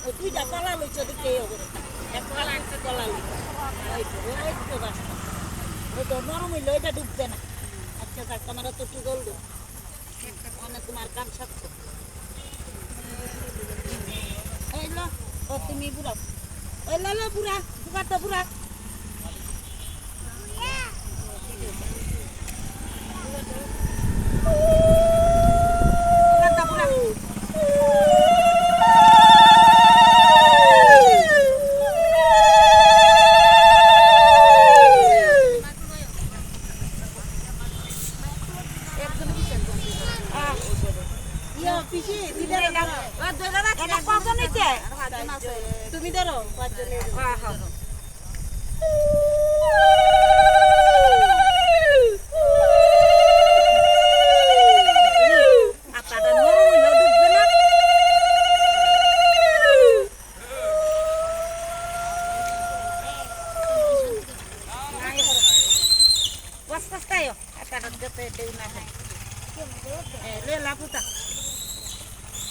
ওই দুইটা কলা লইছে দিকে এক কলা একটা কলা লইছে ওই তো রাস্তা ওই তো নরম হইলে ওইটা ডুববে না আচ্ছা থাক তোমার তো কি বলবো মানে তোমার কাম সাথে এই লো ও তুমি বুড়া ওই লো বুড়া বুড়াটা বুড়া তুমি ধরো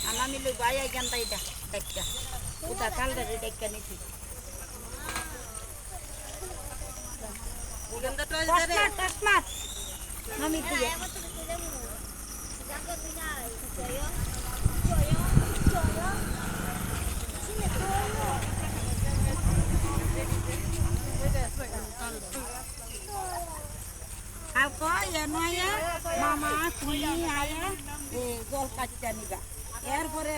Anamili baya ganta ida dekka uda talda dekka niti ganta toy dare tasmat mami tiye Alko ya noya mama kuni aya gol kacca niba এরপরে